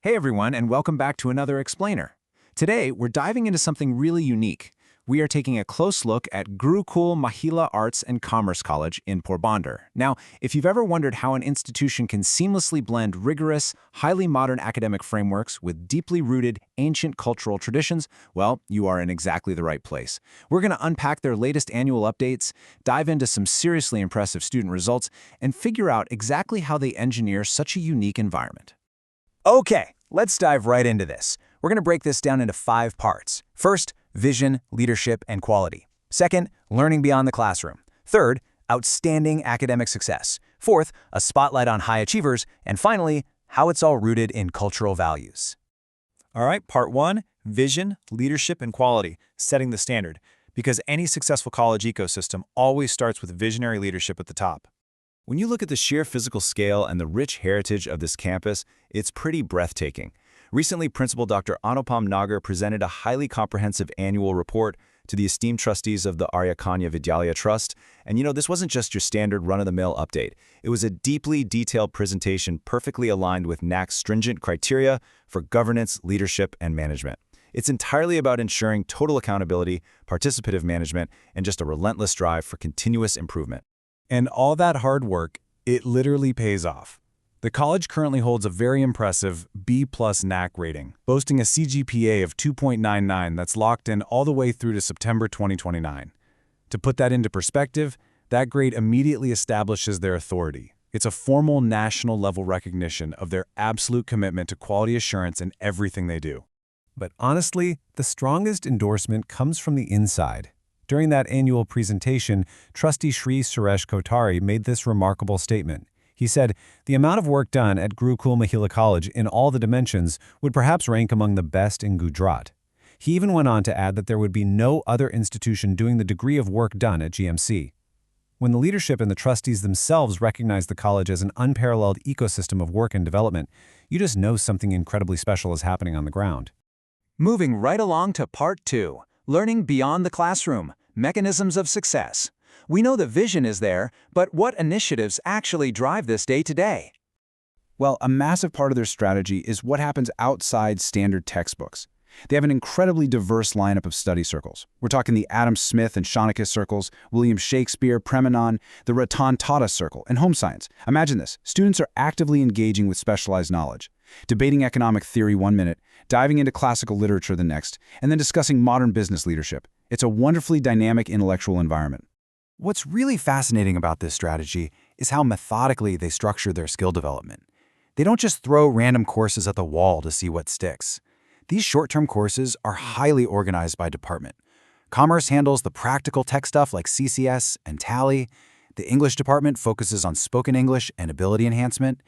Hey everyone, and welcome back to another Explainer. Today, we're diving into something really unique. We are taking a close look at Gurukul Mahila Arts and Commerce College in Porbandar. Now, if you've ever wondered how an institution can seamlessly blend rigorous, highly modern academic frameworks with deeply rooted, ancient cultural traditions, well, you are in exactly the right place. We're going to unpack their latest annual updates, dive into some seriously impressive student results, and figure out exactly how they engineer such a unique environment. Okay, let's dive right into this. We're going to break this down into 5 parts. First, vision, leadership, and quality. Second, learning beyond the classroom. Third, outstanding academic success. Fourth, a spotlight on high achievers. And finally, how it's all rooted in cultural values. All right, part 1, vision, leadership, and quality, setting the standard. Because any successful college ecosystem always starts with visionary leadership at the top. When you look at the sheer physical scale and the rich heritage of this campus, it's pretty breathtaking. Recently, Principal Dr. Anupam Nagar presented a highly comprehensive annual report to the esteemed trustees of the Arya Kanya Vidyalaya Trust. And this wasn't just your standard run-of-the-mill update. It was a deeply detailed presentation perfectly aligned with NAAC's stringent criteria for governance, leadership, and management. It's entirely about ensuring total accountability, participative management, and just a relentless drive for continuous improvement. And all that hard work, it literally pays off. The college currently holds a very impressive B+ NAAC rating, boasting a CGPA of 2.99 that's locked in all the way through to September 2029. To put that into perspective, that grade immediately establishes their authority. It's a formal national-level recognition of their absolute commitment to quality assurance in everything they do. But honestly, the strongest endorsement comes from the inside. During that annual presentation, Trustee Shri Suresh Kotari made this remarkable statement. He said, "The amount of work done at Gurukul Mahila College in all the dimensions would perhaps rank among the best in Gujarat." He even went on to add that there would be no other institution doing the degree of work done at GMC. When the leadership and the trustees themselves recognize the college as an unparalleled ecosystem of work and development, you just know something incredibly special is happening on the ground. Moving right along to Part 2, learning beyond the classroom, mechanisms of success. We know the vision is there, but what initiatives actually drive this day-to-day? Well, a massive part of their strategy is what happens outside standard textbooks. They have an incredibly diverse lineup of study circles. We're talking the Adam Smith and Shonicus circles, William Shakespeare, Premanon, the Ratan Tata circle, and home science. Imagine this. Students are actively engaging with specialized knowledge, debating economic theory one minute, diving into classical literature the next, and then discussing modern business leadership. It's a wonderfully dynamic intellectual environment. What's really fascinating about this strategy is how methodically they structure their skill development. They don't just throw random courses at the wall to see what sticks. These short-term courses are highly organized by department. Commerce handles the practical tech stuff like CCS and Tally. The English department focuses on spoken English and ability enhancement.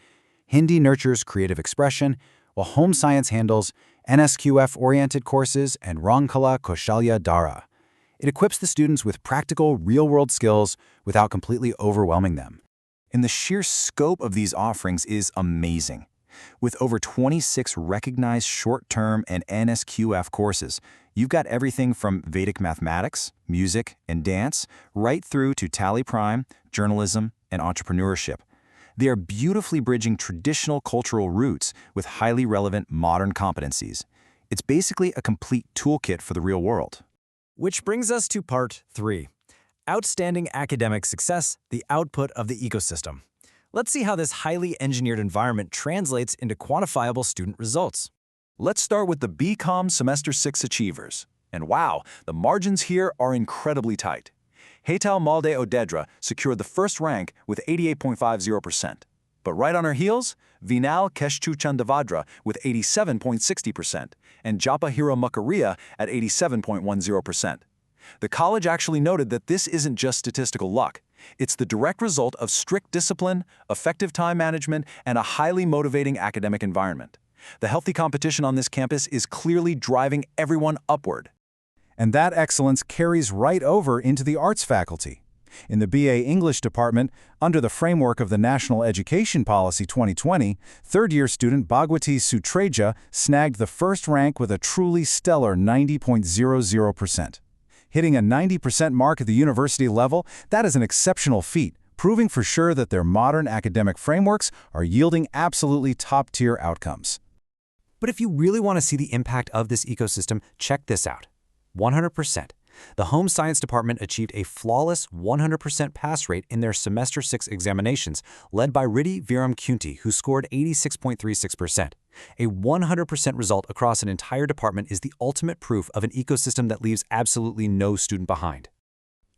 Hindi nurtures creative expression, while home science handles NSQF-oriented courses and Rangkala Kaushalya Dara. It equips the students with practical, real-world skills without completely overwhelming them. And the sheer scope of these offerings is amazing. With over 26 recognized short-term and NSQF courses, you've got everything from Vedic mathematics, music, and dance, right through to Tally Prime, journalism, and entrepreneurship. They are beautifully bridging traditional cultural roots with highly relevant modern competencies. It's basically a complete toolkit for the real world. Which brings us to Part 3, outstanding academic success, the output of the ecosystem. Let's see how this highly engineered environment translates into quantifiable student results. Let's start with the BCom Semester 6 achievers. And wow, the margins here are incredibly tight. Hetal Malde Odedra secured the first rank with 88.50%. But right on her heels, Vinal Keshchuchandavadra with 87.60% and Japa Hira Mukariya at 87.10%. The college actually noted that this isn't just statistical luck. It's the direct result of strict discipline, effective time management, and a highly motivating academic environment. The healthy competition on this campus is clearly driving everyone upward. And that excellence carries right over into the arts faculty. In the BA English department, under the framework of the National Education Policy 2020, third-year student Bhagwati Sutreja snagged the first rank with a truly stellar 90.00%. Hitting a 90% mark at the university level, that is an exceptional feat, proving for sure that their modern academic frameworks are yielding absolutely top-tier outcomes. But if you really want to see the impact of this ecosystem, check this out. 100%. The Home Science Department achieved a flawless 100% pass rate in their Semester 6 examinations, led by Riddhi Viram-Kunti, who scored 86.36%. A 100% result across an entire department is the ultimate proof of an ecosystem that leaves absolutely no student behind.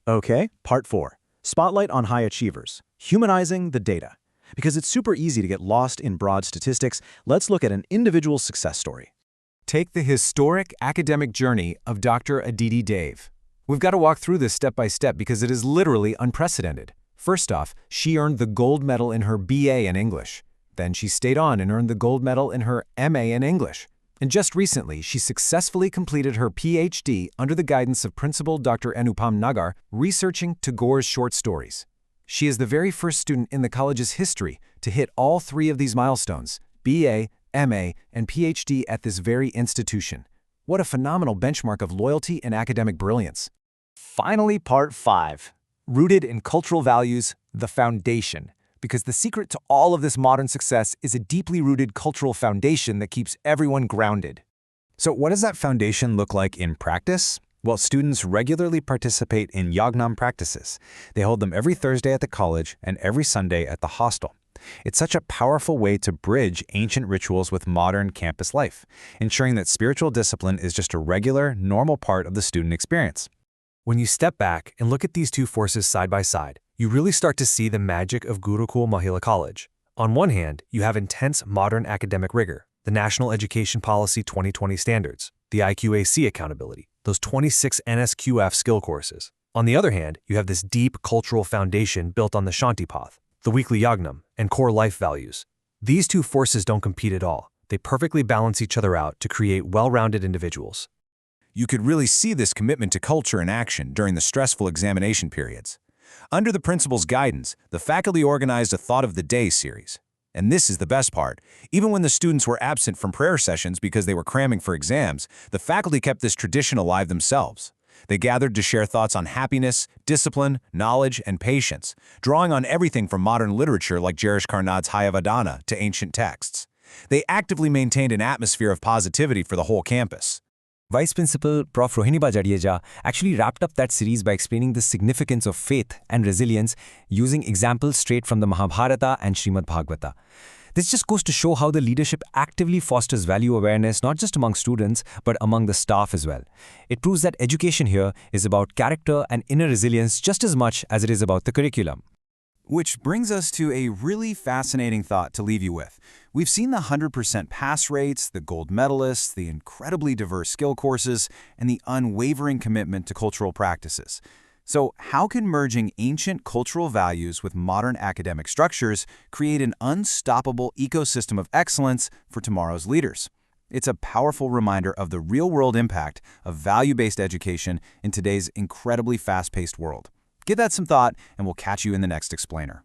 Okay, part 4. Spotlight on high achievers. Humanizing the data. Because it's super easy to get lost in broad statistics, let's look at an individual success story. Take the historic academic journey of Dr. Aditi Dave. We've got to walk through this step by step because it is literally unprecedented. First off, she earned the gold medal in her BA in English. Then she stayed on and earned the gold medal in her MA in English. And just recently, she successfully completed her PhD under the guidance of Principal Dr. Anupam Nagar, researching Tagore's short stories. She is the very first student in the college's history to hit all 3 of these milestones, BA, MA, and PhD at this very institution. What a phenomenal benchmark of loyalty and academic brilliance. Finally, part 5. Rooted in cultural values, the foundation. Because the secret to all of this modern success is a deeply rooted cultural foundation that keeps everyone grounded. So what does that foundation look like in practice? Well, students regularly participate in Yagnam practices. They hold them every Thursday at the college and every Sunday at the hostel. It's such a powerful way to bridge ancient rituals with modern campus life, ensuring that spiritual discipline is just a regular, normal part of the student experience. When you step back and look at these two forces side by side, you really start to see the magic of Gurukul Mahila College. On one hand, you have intense modern academic rigor, the National Education Policy 2020 standards, the IQAC accountability, those 26 NSQF skill courses. On the other hand, you have this deep cultural foundation built on the Shantipath, the weekly Yagnam, and core life values. These two forces don't compete at all. They perfectly balance each other out to create well-rounded individuals. You could really see this commitment to culture in action during the stressful examination periods. Under the principal's guidance, the faculty organized a Thought of the Day series. And this is the best part. Even when the students were absent from prayer sessions because they were cramming for exams, the faculty kept this tradition alive themselves. They gathered to share thoughts on happiness, discipline, knowledge, and patience, drawing on everything from modern literature like Jarish Karnad's Hayavadana to ancient texts. They actively maintained an atmosphere of positivity for the whole campus. Vice Principal Prof. Rohiniba Jadeja actually wrapped up that series by explaining the significance of faith and resilience using examples straight from the Mahabharata and Srimad Bhagavata. This just goes to show how the leadership actively fosters value awareness not just among students, but among the staff as well. It proves that education here is about character and inner resilience just as much as it is about the curriculum. Which brings us to a really fascinating thought to leave you with. We've seen the 100% pass rates, the gold medalists, the incredibly diverse skill courses, and the unwavering commitment to cultural practices. So how can merging ancient cultural values with modern academic structures create an unstoppable ecosystem of excellence for tomorrow's leaders? It's a powerful reminder of the real-world impact of value-based education in today's incredibly fast-paced world. Give that some thought, and we'll catch you in the next explainer.